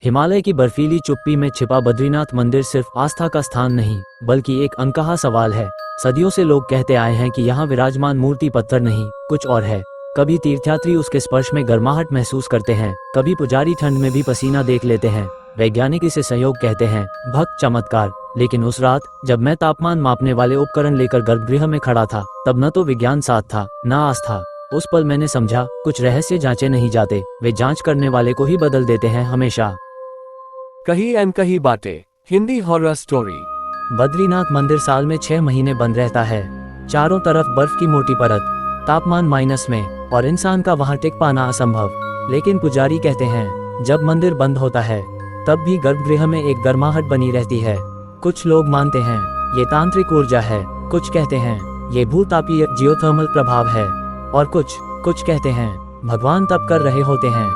हिमालय की बर्फीली चुप्पी में छिपा बद्रीनाथ मंदिर सिर्फ आस्था का स्थान नहीं, बल्कि एक अनकहा सवाल है। सदियों से लोग कहते आए हैं कि यहाँ विराजमान मूर्ति पत्थर नहीं, कुछ और है। कभी तीर्थयात्री उसके स्पर्श में गर्माहट महसूस करते हैं, कभी पुजारी ठंड में भी पसीना देख लेते हैं। वैज्ञानिक इसे संयोग कहते हैं, भक्त चमत्कार। लेकिन उस रात जब मैं तापमान मापने वाले उपकरण लेकर गर्भगृह में खड़ा था, तब न तो विज्ञान साथ था, न आस्था। उस पल मैंने समझा, कुछ रहस्य जांचे नहीं जाते, वे जांच करने वाले को ही बदल देते हैं हमेशा। कही अनकही बातें, हिंदी हॉरर स्टोरी। बद्रीनाथ मंदिर साल में 6 महीने बंद रहता है। चारों तरफ बर्फ की मोटी परत, तापमान माइनस में, और इंसान का वहां टिक पाना असंभव। लेकिन पुजारी कहते हैं, जब मंदिर बंद होता है तब भी गर्भगृह में एक गर्माहट बनी रहती है। कुछ लोग मानते हैं ये तांत्रिक ऊर्जा है, कुछ कहते हैं ये भूतापीय जियोथर्मल प्रभाव है, और कुछ कहते हैं भगवान तप कर रहे होते हैं।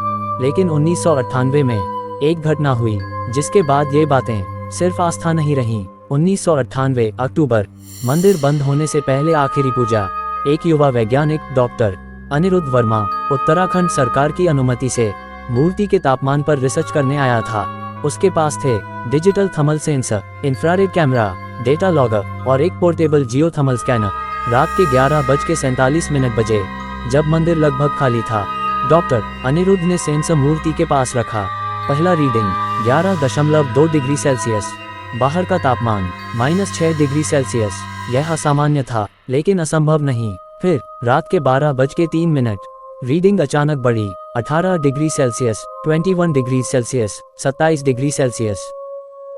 लेकिन 1998 में एक घटना हुई जिसके बाद ये बातें सिर्फ आस्था नहीं रहीं। 1998 अक्टूबर, मंदिर बंद होने से पहले आखिरी पूजा। एक युवा वैज्ञानिक डॉक्टर अनिरुद्ध वर्मा उत्तराखंड सरकार की अनुमति से मूर्ति के तापमान पर रिसर्च करने आया था। उसके पास थे digital thermal sensor, infrared camera, data logger और एक पोर्टेबल जियो थर्मल स्कैनर। रात के 11:47 बजे, जब मंदिर लगभग खाली था, डॉक्टर अनिरुद्ध ने सेंसर मूर्ति के पास रखा। पहला रीडिंग 11.2 डिग्री सेल्सियस। बाहर का तापमान -6 डिग्री सेल्सियस। यह असामान्य था, लेकिन असंभव नहीं। फिर रात के 12:03, रीडिंग अचानक बढ़ी। 18 degree Celsius, 21 degree Celsius, 27 degree Celsius.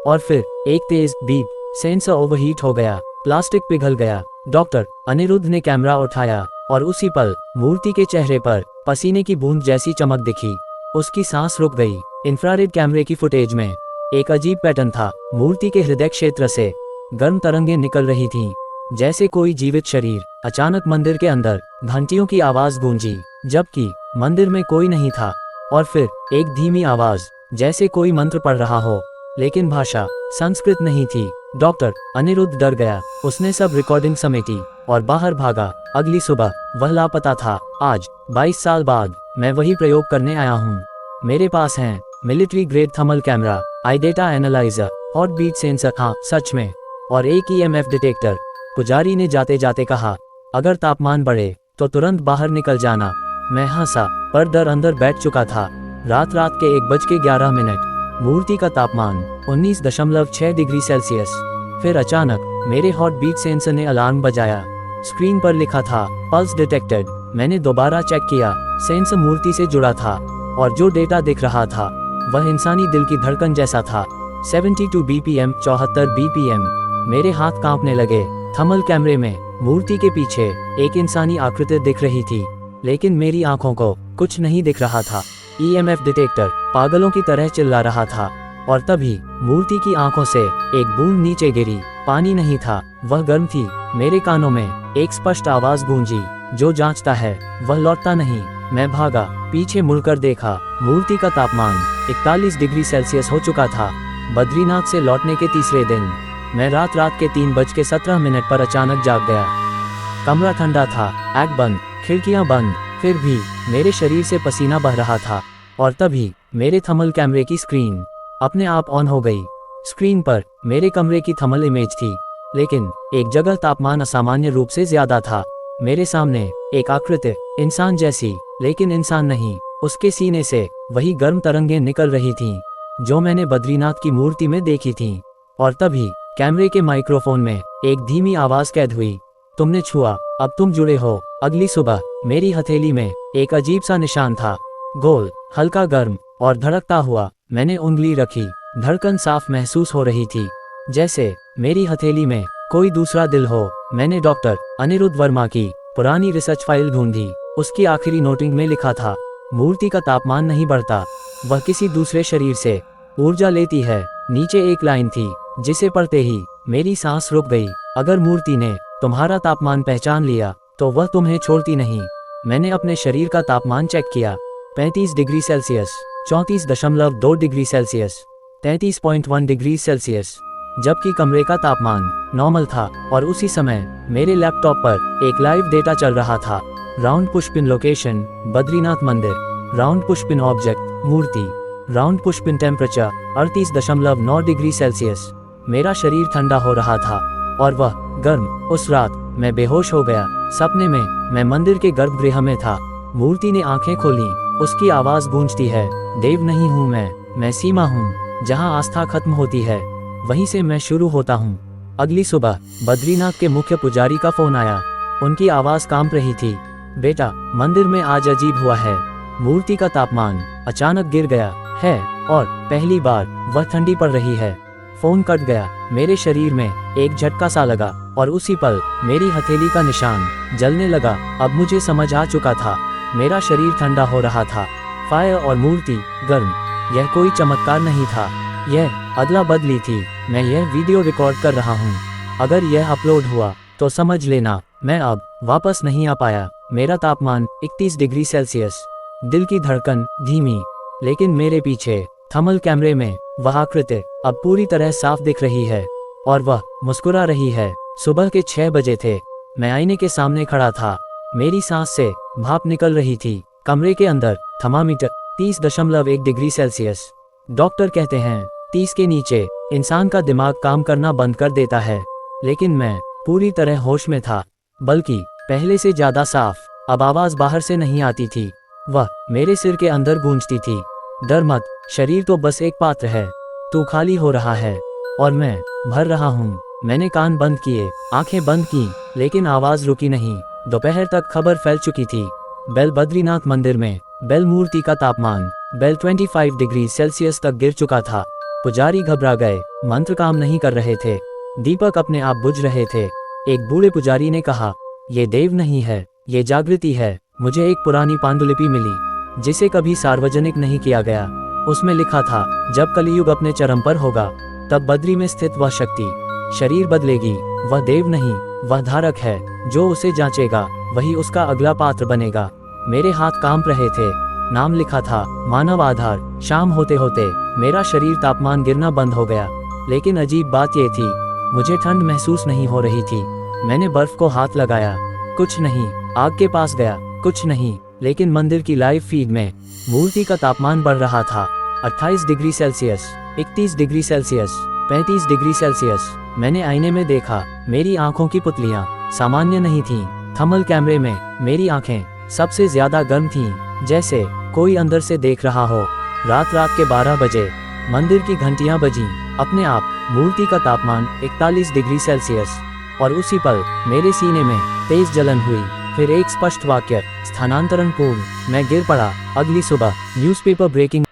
और फिर एक तेज बीप, सेंसर ओवरहीट हो गया, प्लास्टिक पिघल गया। डॉक्टर अनिरुद्ध ने कैमरा उठाया और उसी पल मूर्ति के चेहरे पर पसीने की बूंद जैसी चमक दिखी। उसकी सांस रुक गई। इंफ्रारेड कैमरे की फुटेज में एक अजीब पैटर्न था। मूर्ति के हृदय क्षेत्र से गर्म तरंगें निकल रही थीं, जैसे कोई जीवित शरीर। अचानक मंदिर के अंदर घंटियों की आवाज गूंजी, जबकि मंदिर में कोई नहीं था। और फिर एक धीमी आवाज, जैसे कोई मंत्र पढ़ रहा हो, लेकिन भाषा संस्कृत नहीं थी। डॉक्टर अनिरुद्ध डर गया। उसने सब रिकॉर्डिंग समेटी और बाहर भागा। अगली सुबह वह लापता था। आज 22 साल बाद मैं वही प्रयोग करने आया हूँ। मेरे पास हैं military grade thermal camera, eye data analyser, heart beat sensor, हाँ सच में, और एक EMF डिटेक्टर। पुजारी ने जाते जाते कहा, अगर तापमान बढ़े तो तुरंत बाहर निकल जाना। मैं हंसा, पर डर अंदर बैठ चुका था। रात के 1:11, मूर्ति का तापमान 19.6 डिग्री सेल्सियस। फिर अचानक मेरे हॉट बीट सेंसर ने अलार्म बजाया। स्क्रीन पर लिखा था, पल्स डिटेक्टेड। मैंने दोबारा चेक किया, सेंसर मूर्ति से जुड़ा था, और जो डेटा दिख रहा था वह इंसानी दिल की धड़कन जैसा था। 72 BPM, 74 BPM। मेरे हाथ कांपने लगे। थर्मल कैमरे में मूर्ति के पीछे एक इंसानी आकृति दिख रही थी, लेकिन मेरी आंखों को कुछ नहीं दिख रहा था। EMF डिटेक्टर पागलों की तरह चिल्ला रहा था। और तभी मूर्ति की आंखों से एक बूंद नीचे गिरी। पानी नहीं था, वह गर्म थी। मेरे कानों में एक स्पष्ट आवाज गूंजी, जो जांचता है वह लौटता नहीं। मैं भागा, पीछे मुड़कर देखा। मूर्ति का तापमान 41 डिग्री सेल्सियस हो चुका था। बद्रीनाथ से लौटने के तीसरे दिन मैं रात के 3:17 पर अचानक जाग गया। कमरा ठंडा था, आग बंद, खिड़कियां बंद। फिर भी मेरे शरीर से पसीना बह रहा था। और तभी मेरे थर्मल कैमरे की स्क्रीन अपने आप ऑन हो गई। स्क्रीन पर मेरे कमरे की थर्मल इमेज थी, लेकिन एक जगह तापमान असामान्य रूप से ज्यादा था। मेरे सामने एक आकृति, इंसान जैसी, लेकिन इंसान नहीं। उसके सीने से वही गर्म तरंगें निकल रही थीं, जो मैंने बद्रीनाथ की मूर्ति में देखी थीं। और तभी कैमरे के माइक्रोफोन में एक धीमी आवाज कैद हुई, तुमने छुआ, अब तुम जुड़े हो। अगली सुबह मेरी हथेली में एक अजीब सा निशान था, गोल, हल्का गर्म और धड़कता हुआ। मैंने उंगली रखी, धड़कन साफ महसूस हो रही थी, जैसे मेरी हथेली में कोई दूसरा दिल हो। मैंने डॉक्टर अनिरुद्ध वर्मा की पुरानी रिसर्च फाइल ढूंढी। उसकी आखिरी नोटिंग में लिखा था, मूर्ति का तापमान नहीं बढ़ता, वह किसी दूसरे शरीर से ऊर्जा लेती है। नीचे एक लाइन थी, जिसे पढ़ते ही मेरी सांस रुक गई। अगर मूर्ति ने तुम्हारा तापमान पहचान लिया तो वह तुम्हें छोड़ती नहीं। मैंने अपने शरीर का तापमान चेक किया, 35 degree Celsius, 34.2 degree Celsius, 33.1 degree Celsius, जबकि कमरे का तापमान नॉर्मल था। और उसी समय मेरे लैपटॉप पर एक लाइव डेटा चल रहा था। राउंड पुशपिन लोकेशन, बद्रीनाथ मंदिर। राउंड पुशपिन ऑब्जेक्ट, मूर्ति। Round push pin temperature 38.9 degree Celsius. मेरा शरीर ठंडा हो रहा था और वह गर्म। उस रात मैं बेहोश हो गया। सपने में मैं मंदिर के गर्भगृह में था। मूर्ति ने आंखें खोली। उसकी आवाज गूंजती है, देव नहीं हूँ मैं सीमा हूँ। जहाँ आस्था खत्म होती है वहीं से मैं शुरू होता हूँ। अगली सुबह बद्रीनाथ के मुख्य पुजारी का फोन आया। उनकी आवाज कांप रही थी, बेटा मंदिर में आज अजीब हुआ है। मूर्ति का तापमान अचानक गिर गया है और पहली बार वह ठंडी पड़ रही है। फोन कट गया। मेरे शरीर में एक झटका सा लगा और उसी पल मेरी हथेली का निशान जलने लगा। अब मुझे समझ आ चुका था, मेरा शरीर ठंडा हो रहा था, फायर और मूर्ति गर्म। यह कोई चमत्कार नहीं था, यह अदला बदली थी। मैं यह वीडियो रिकॉर्ड कर रहा हूँ। अगर यह अपलोड हुआ तो समझ लेना मैं अब वापस नहीं आ पाया। मेरा तापमान 31 डिग्री सेल्सियस। दिल की धड़कन धीमी, लेकिन मेरे पीछे थर्मल कैमरे में वह आकृति अब पूरी तरह साफ दिख रही है और वह मुस्कुरा रही है। सुबह के 6 बजे थे। मैं आईने के सामने खड़ा था। मेरी सांस से भाप निकल रही थी। कमरे के अंदर थर्मामीटर 30.1 डिग्री सेल्सियस। डॉक्टर कहते हैं 30 के नीचे इंसान का दिमाग काम करना बंद कर देता है, लेकिन मैं पूरी तरह होश में था, बल्कि पहले से ज्यादा साफ। अब आवाज बाहर से नहीं आती थी, वह मेरे सिर के अंदर गूंजती थी। डर मत, शरीर तो बस एक पात्र है। तू खाली हो रहा है और मैं भर रहा हूँ। मैंने कान बंद किए, आंखें बंद की, लेकिन आवाज रुकी नहीं। दोपहर तक खबर फैल चुकी थी। बेल बद्रीनाथ मंदिर में बेल मूर्ति का तापमान बेल 25 डिग्री सेल्सियस तक गिर चुका था। पुजारी घबरा गए, मंत्र काम नहीं कर रहे थे, दीपक अपने आप बुझ रहे थे। एक बूढ़े पुजारी ने कहा, ये देव नहीं है, ये जागृति है। मुझे एक पुरानी पांडुलिपि मिली जिसे कभी सार्वजनिक नहीं किया गया। उसमें लिखा था, जब कलियुग अपने चरम पर होगा तब बद्री में स्थित वह शक्ति शरीर बदलेगी। वह देव नहीं, वह धारक है। जो उसे जांचेगा वही उसका अगला पात्र बनेगा। मेरे हाथ कांप रहे थे। नाम लिखा था, मानव आधार। शाम होते होते मेरा शरीर तापमान गिरना बंद हो गया, लेकिन अजीब बात यह थी, मुझे ठंड महसूस नहीं हो रही थी। मैंने बर्फ को हाथ लगाया, कुछ नहीं। आग के पास गया, कुछ नहीं। लेकिन मंदिर की लाइव फीड में मूर्ति का तापमान बढ़ रहा था। 28 degree Celsius, 31 degree Celsius, 35 degree Celsius. मैंने आईने में देखा, मेरी आंखों की पुतलियां सामान्य नहीं थीं। थर्मल कैमरे में मेरी आंखें सबसे ज्यादा गर्म थीं, जैसे कोई अंदर से देख रहा हो। रात के 12 बजे मंदिर की घंटियां बजीं। अपने आप मूर्ति का तापमान 41 डिग्री सेल्सियस और उसी पल मेरे सीने में तेज जलन हुई। फिर एक स्पष्ट वाक्य, स्थानांतरण पूर्ण। मैं गिर पड़ा। अगली सुबह न्यूज़पेपर ब्रेकिंग